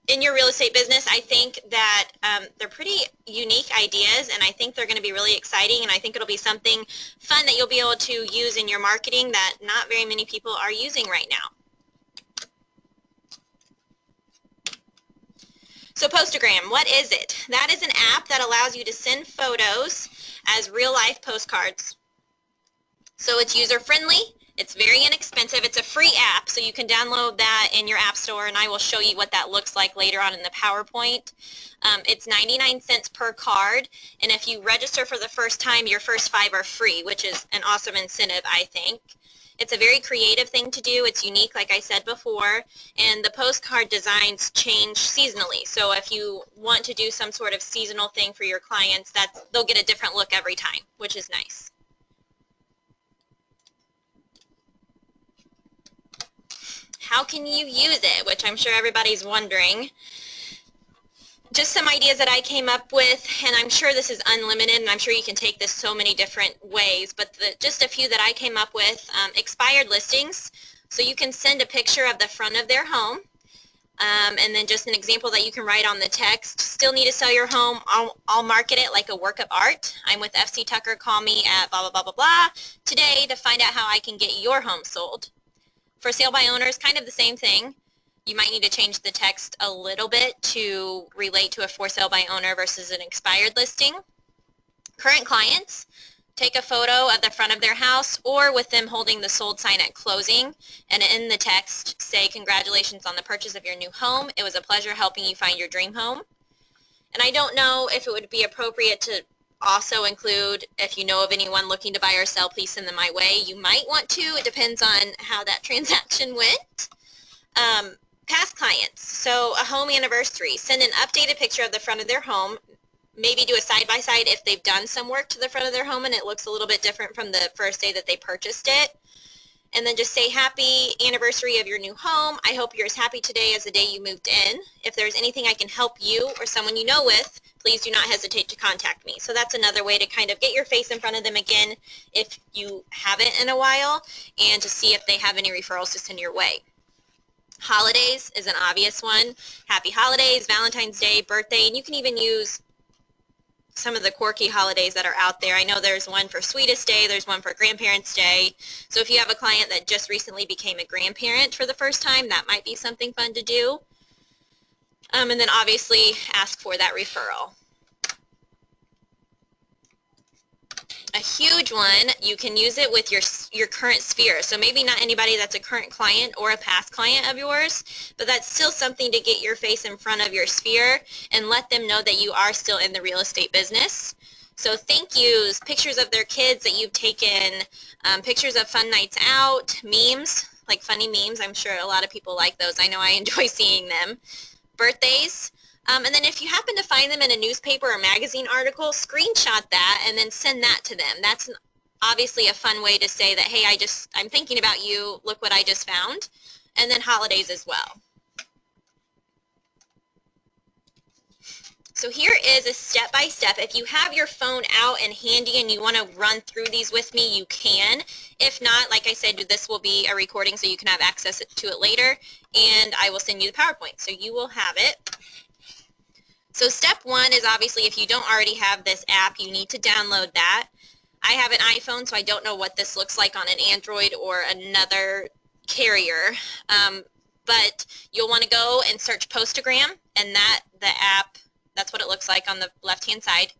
in your real estate business, I think that they're pretty unique ideas, and I think they're going to be really exciting, and I think it'll be something fun that you'll be able to use in your marketing that not very many people are using right now. So Postagram, what is it? That is an app that allows you to send photos as real-life postcards. So it's user-friendly. It's very inexpensive. It's a free app, so you can download that in your app store, and I will show you what that looks like later on in the PowerPoint. It's 99 cents per card, and if you register for the first time, your first 5 are free, which is an awesome incentive, I think. It's a very creative thing to do. It's unique, like I said before, and the postcard designs change seasonally. So if you want to do some sort of seasonal thing for your clients, they'll get a different look every time, which is nice. How can you use it, which I'm sure everybody's wondering. Just some ideas that I came up with, and I'm sure this is unlimited, and I'm sure you can take this so many different ways, but just a few that I came up with. Expired listings, so you can send a picture of the front of their home, and then just an example that you can write on the text. Still need to sell your home? I'll market it like a work of art. I'm with FC Tucker. Call me at blah, blah, blah, blah, blah today to find out how I can get your home sold. For sale by owners, kind of the same thing. You might need to change the text a little bit to relate to a for sale by owner versus an expired listing. Current clients, take a photo of the front of their house or with them holding the sold sign at closing, and in the text say, congratulations on the purchase of your new home. It was a pleasure helping you find your dream home. And I don't know if it would be appropriate to also include, if you know of anyone looking to buy or sell, please send them my way. You might want to. It depends on how that transaction went. Past clients, so a home anniversary, send an updated picture of the front of their home, maybe do a side-by-side if they've done some work to the front of their home and it looks a little bit different from the first day that they purchased it. And then just say, happy anniversary of your new home. I hope you're as happy today as the day you moved in. If there's anything I can help you or someone you know with, please do not hesitate to contact me. So that's another way to kind of get your face in front of them again if you haven't in a while, and to see if they have any referrals to send your way. Holidays is an obvious one. Happy holidays, Valentine's Day, birthday, and you can even use some of the quirky holidays that are out there. I know there's one for Sweetest Day, there's one for Grandparents' Day. So if you have a client that just recently became a grandparent for the first time, that might be something fun to do. And then obviously ask for that referral. A huge one, you can use it with your current sphere. So maybe not anybody that's a current client or a past client of yours, but that's still something to get your face in front of your sphere and let them know that you are still in the real estate business. So thank yous, pictures of their kids that you've taken, pictures of fun nights out, memes, like funny memes. I'm sure a lot of people like those. I know I enjoy seeing them. Birthdays. And then if you happen to find them in a newspaper or magazine article, screenshot that and then send that to them. That's obviously a fun way to say that, hey, I'm thinking about you, look what I just found. And then holidays as well. So here is a step-by-step. If you have your phone out and handy and you want to run through these with me, you can. If not, like I said, this will be a recording so you can have access to it later, and I will send you the PowerPoint. So you will have it. So step one is obviously if you don't already have this app, you need to download that. I have an iPhone, so I don't know what this looks like on an Android or another carrier. But you'll want to go and search Postagram, and the app, that's what it looks like on the left-hand side.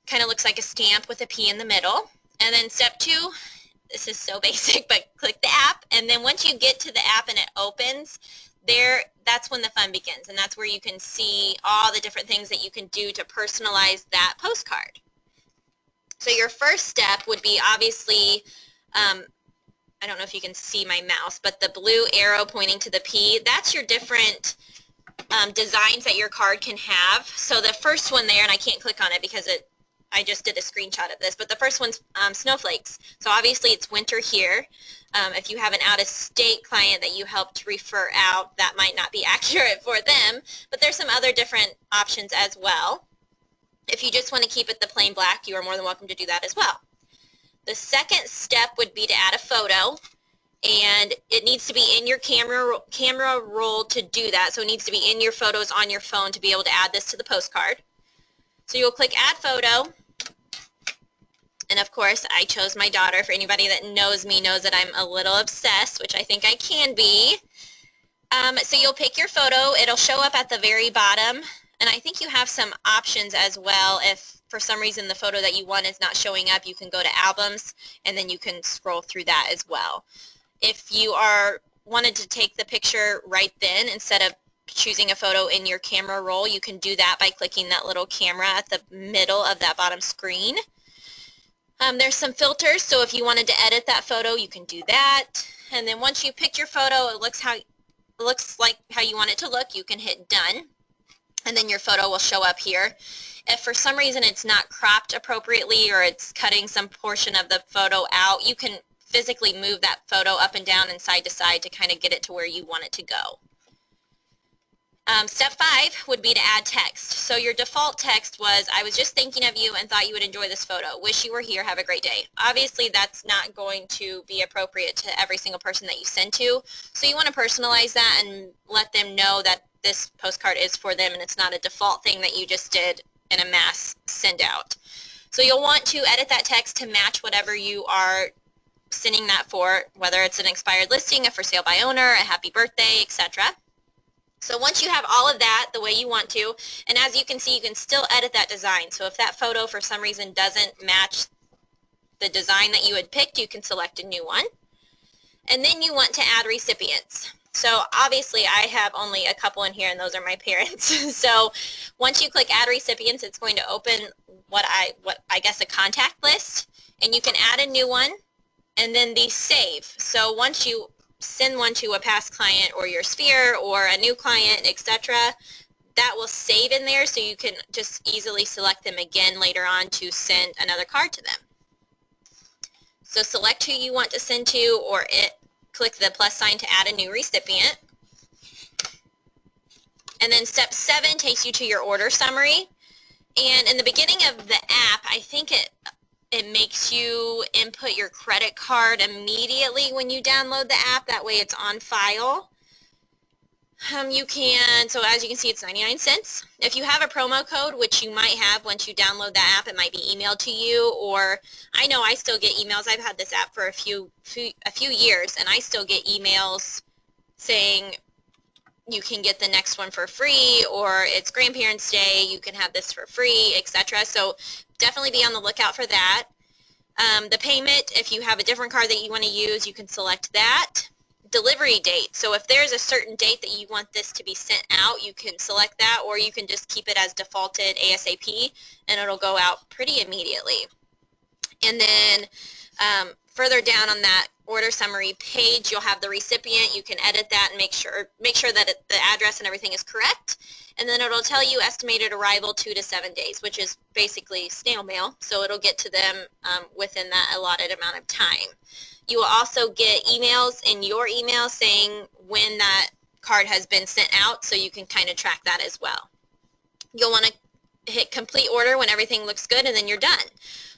Kind of looks like a stamp with a P in the middle. And then step two, this is so basic, but click the app, and then once you get to the app and it opens, that's when the fun begins, and that's where you can see all the different things that you can do to personalize that postcard. So your first step would be obviously, I don't know if you can see my mouse, but the blue arrow pointing to the P, that's your different designs that your card can have. So the first one there, and I can't click on it because I just did a screenshot of this, but the first one's snowflakes. So obviously it's winter here. If you have an out-of-state client that you helped refer out, that might not be accurate for them, but there's some other different options as well. If you just want to keep it the plain black, you are more than welcome to do that as well. The second step would be to add a photo, and it needs to be in your camera roll to do that. So it needs to be in your photos on your phone to be able to add this to the postcard. So you'll click Add Photo. And of course, I chose my daughter. For anybody that knows me knows that I'm a little obsessed, which I think I can be. So you'll pick your photo. It'll show up at the very bottom. And I think you have some options as well. If for some reason the photo that you want is not showing up, you can go to Albums, and then you can scroll through that as well. If you wanted to take the picture right then, instead of choosing a photo in your camera roll, you can do that by clicking that little camera at the middle of that bottom screen. There's some filters, so if you wanted to edit that photo, you can do that. And then once you pick your photo, it looks like how you want it to look. You can hit Done, and then your photo will show up here. If for some reason it's not cropped appropriately or it's cutting some portion of the photo out, you can physically move that photo up and down and side to side to kind of get it to where you want it to go. Step 5 would be to add text. So your default text was, I was just thinking of you and thought you would enjoy this photo. Wish you were here. Have a great day. Obviously, that's not going to be appropriate to every single person that you send to. So you want to personalize that and let them know that this postcard is for them and it's not a default thing that you just did in a mass send out. So you'll want to edit that text to match whatever you are sending that for, whether it's an expired listing, a for sale by owner, a happy birthday, etc. So once you have all of that the way you want to, and as you can see, you can still edit that design. So if that photo for some reason doesn't match the design that you had picked, you can select a new one. And then you want to add recipients. So obviously I have only a couple in here, and those are my parents. So once you click Add Recipients, it's going to open what I guess a contact list, and you can add a new one, and then these save. So once you send one to a past client or your sphere or a new client, etc., that will save in there, so you can just easily select them again later on to send another card to them. So select who you want to send to, or click the plus sign to add a new recipient. And then step 7 takes you to your order summary. And in the beginning of the app, I think it makes you input your credit card immediately when you download the app. That way it's on file. So as you can see, it's 99 cents. If you have a promo code, which you might have once you download the app, it might be emailed to you, or I know I still get emails. I've had this app for a few years, and I still get emails saying you can get the next one for free, or it's Grandparents' Day, you can have this for free, etc. So definitely be on the lookout for that. The payment, if you have a different card that you want to use, you can select that. Delivery date, so if there's a certain date that you want this to be sent out, you can select that, or you can just keep it as defaulted ASAP, and it'll go out pretty immediately. And then further down on that order summary page, you'll have the recipient. You can edit that and make sure that the address and everything is correct. And then it'll tell you estimated arrival 2 to 7 days, which is basically snail mail, so it'll get to them within that allotted amount of time. You will also get emails in your email saying when that card has been sent out, so you can kind of track that as well. You'll want to hit complete order when everything looks good, and then you're done.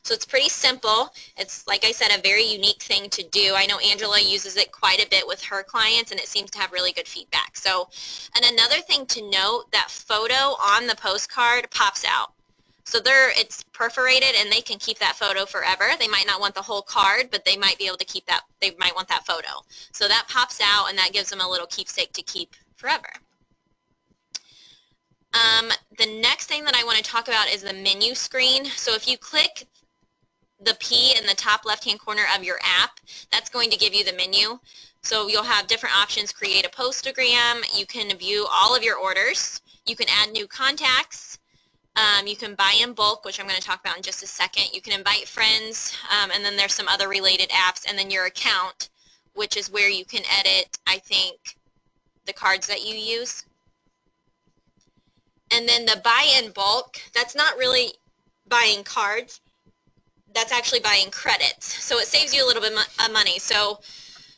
So it's pretty simple. It's, like I said, a very unique thing to do. I know Angela uses it quite a bit with her clients, and it seems to have really good feedback. So, and another thing to note, that photo on the postcard pops out. So it's perforated, and they can keep that photo forever. They might not want the whole card, but they might be able to keep that. They might want that photo. So that pops out, and that gives them a little keepsake to keep forever. The next thing that I want to talk about is the menu screen. So if you click the P in the top left-hand corner of your app, that's going to give you the menu. So you'll have different options. Create a postagram. You can view all of your orders. You can add new contacts. You can buy in bulk, which I'm going to talk about in just a second. You can invite friends, and then there's some other related apps, and then your account, which is where you can edit, I think, the cards that you use. And then the buy in bulk, that's not really buying cards. That's actually buying credits. So it saves you a little bit of money. So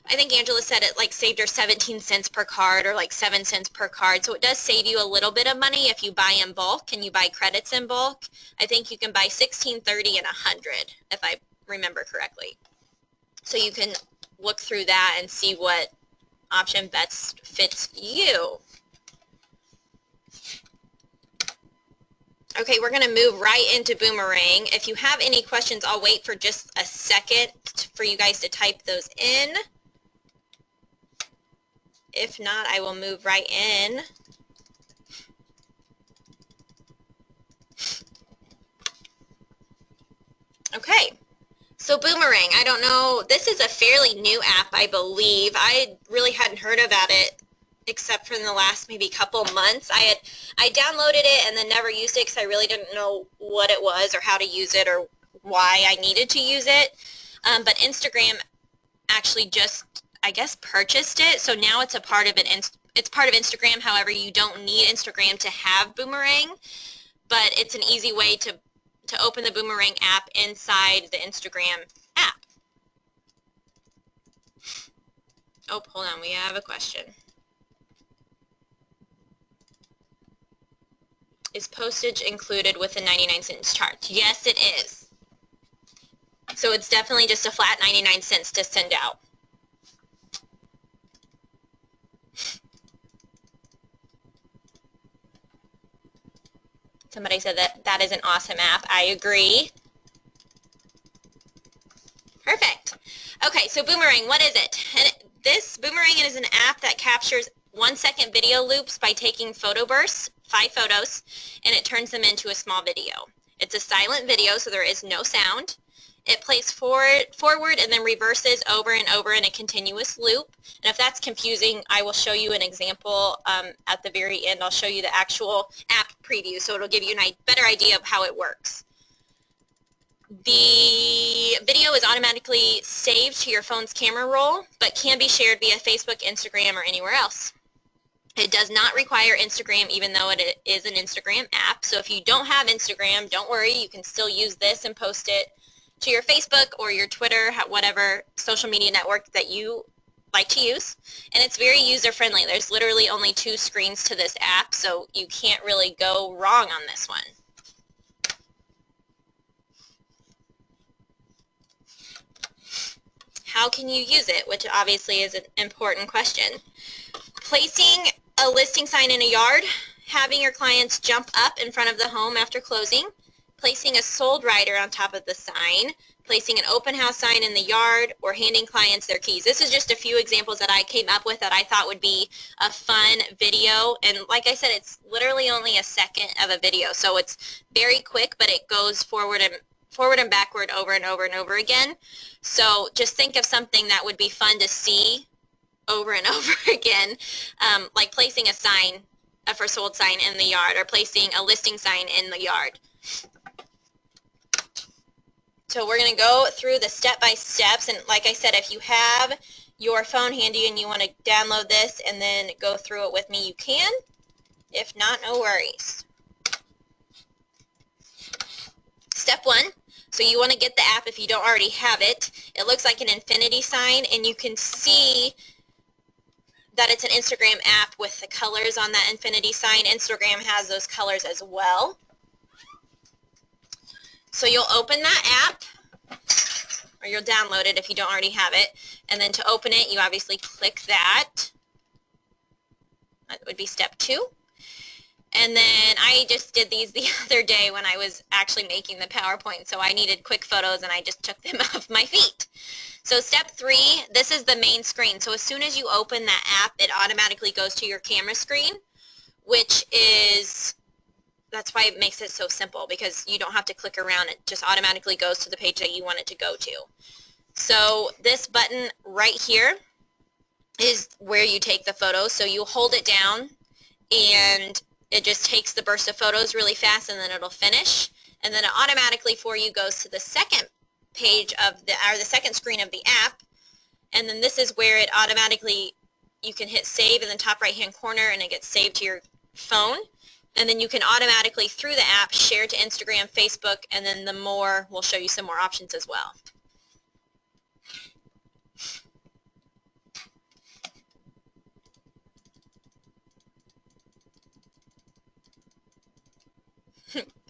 I think Angela said it like saved her 17 cents per card, or like 7 cents per card. So it does save you a little bit of money if you buy in bulk and you buy credits in bulk. I think you can buy 16, 30, and 100 if I remember correctly. So you can look through that and see what option best fits you. Okay, we're going to move right into Boomerang. If you have any questions, I'll wait for just a second for you guys to type those in. If not, I will move right in. Okay, so Boomerang, I don't know, this is a fairly new app, I believe. I really hadn't heard about it except for in the last maybe couple months. I downloaded it and then never used it because I really didn't know what it was or how to use it or why I needed to use it. But Instagram actually just, I guess, purchased it, so now it's a part of it's part of Instagram. However, you don't need Instagram to have Boomerang, but it's an easy way to open the Boomerang app inside the Instagram app. Oh, hold on, we have a question. Is postage included with the 99-cent charge? Yes, it is. So it's definitely just a flat 99 cents to send out. Somebody said that is an awesome app. I agree. Perfect. Okay, so Boomerang, what is it? And this Boomerang is an app that captures 1-second video loops by taking photo bursts, 5 photos, and it turns them into a small video. It's a silent video, so there is no sound. It plays forward and then reverses over and over in a continuous loop. And if that's confusing, I will show you an example at the very end. I'll show you the actual app preview, so it'll give you a better idea of how it works. The video is automatically saved to your phone's camera roll, but can be shared via Facebook, Instagram, or anywhere else. It does not require Instagram, even though it is an Instagram app. So if you don't have Instagram, don't worry. You can still use this and post it to your Facebook or your Twitter, whatever social media network that you like to use. And it's very user-friendly. There's literally only 2 screens to this app, so you can't really go wrong on this one. How can you use it? Which obviously is an important question. Placing a listing sign in a yard, having your clients jump up in front of the home after closing, placing a sold rider on top of the sign, placing an open house sign in the yard, or handing clients their keys. This is just a few examples that I came up with that I thought would be a fun video. And like I said, it's literally only a second of a video, so it's very quick, but it goes forward and backward over and over and over again. So just think of something that would be fun to see over and over again, like placing a sign, a for sold sign in the yard, or placing a listing sign in the yard. So we're going to go through the step-by-steps, and like I said, if you have your phone handy and you want to download this and then go through it with me, you can. If not, no worries. Step 1, so you want to get the app if you don't already have it. It looks like an infinity sign, and you can see that it's an Instagram app with the colors on that infinity sign. Instagram has those colors as well. So you'll open that app, or you'll download it if you don't already have it, and then to open it, you obviously click that. That would be step 2. And then I just did these the other day when I was actually making the PowerPoint, so I needed quick photos and I just took them off my feet. So step 3, this is the main screen. So as soon as you open that app, it automatically goes to your camera screen, which is, that's why it makes it so simple, because you don't have to click around. It just automatically goes to the page that you want it to go to. So this button right here is where you take the photos. So you hold it down and it just takes the burst of photos really fast, and then it'll finish. And then it automatically for you goes to the second page of the second screen of the app. And then this is where it automatically, you can hit save in the top right hand corner and it gets saved to your phone. And then you can automatically through the app share to Instagram, Facebook, and then the more will show you some more options as well.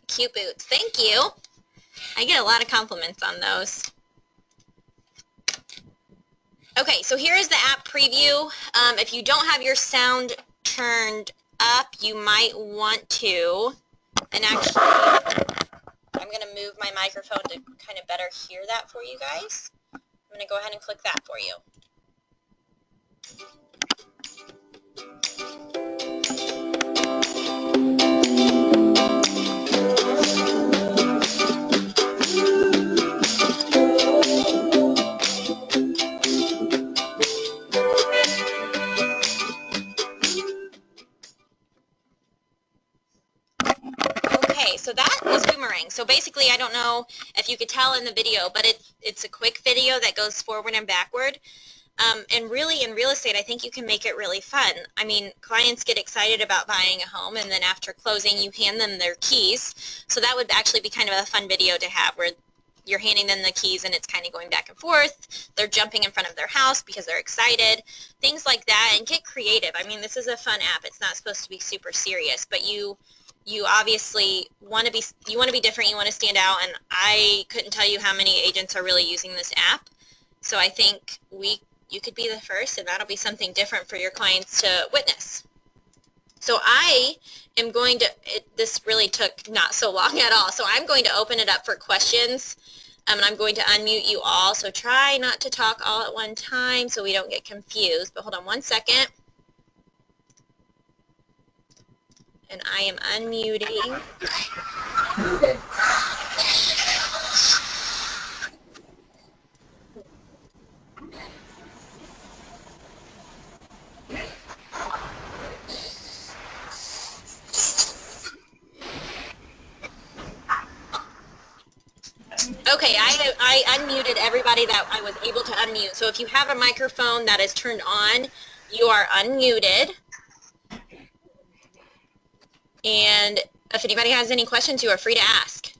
Cute boots. Thank you. I get a lot of compliments on those. Okay. Okay, so here is the app preview. If you don't have your sound turned up, you might want to, and actually, I'm going to move my microphone to kind of better hear that for you guys. I'm going to go ahead and click that for you. Okay, so that was Boomerang. So basically, I don't know if you could tell in the video, but it's a quick video that goes forward and backward. And really, in real estate, I think you can make it really fun. I mean, clients get excited about buying a home, and then after closing, you hand them their keys. So that would actually be kind of a fun video to have, where you're handing them the keys and it's kind of going back and forth. They're jumping in front of their house because they're excited. Things like that, and get creative. I mean, this is a fun app. It's not supposed to be super serious, but you obviously want to be different. You want to stand out, and I couldn't tell you how many agents are really using this app. So I think you could be the first, and that'll be something different for your clients to witness. So I am going to, this really took not so long at all, so I'm going to open it up for questions, and I'm going to unmute you all, so try not to talk all at one time so we don't get confused, but hold on one second. And I am unmuting. Okay, I unmuted everybody that I was able to unmute. So if you have a microphone that is turned on, you are unmuted. And if anybody has any questions, you are free to ask.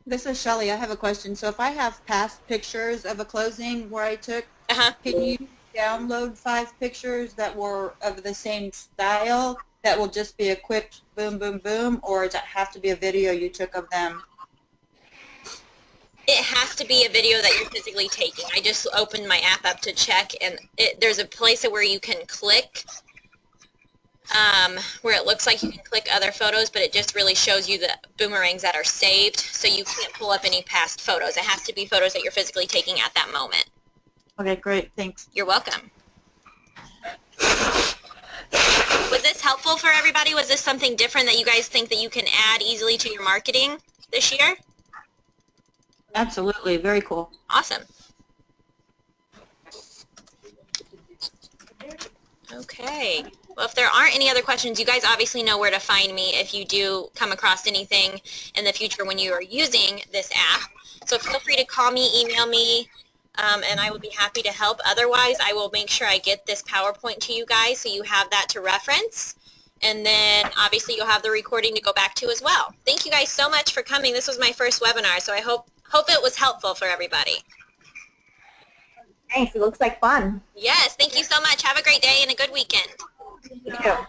This is Shelly. I have a question. So if I have past pictures of a closing where I took, can you download 5 pictures that were of the same style that will just be a quick boom, boom, boom, or does it have to be a video you took of them? It has to be a video that you're physically taking. I just opened my app up to check, and there's a place where you can click where it looks like you can click other photos, but it just really shows you the boomerangs that are saved, so you can't pull up any past photos. It has to be photos that you're physically taking at that moment. Okay, great. Thanks. You're welcome. Was this helpful for everybody? Was this something different that you guys think that you can add easily to your marketing this year? Absolutely. Very cool. Awesome. Okay. Well, if there aren't any other questions, you guys obviously know where to find me if you do come across anything in the future when you are using this app. So feel free to call me, email me, and I will be happy to help. Otherwise, I will make sure I get this PowerPoint to you guys so you have that to reference. And then obviously you'll have the recording to go back to as well. Thank you guys so much for coming. This was my first webinar, so I hope it was helpful for everybody. Thanks. It looks like fun. Yes, thank you so much. Have a great day and a good weekend. You too.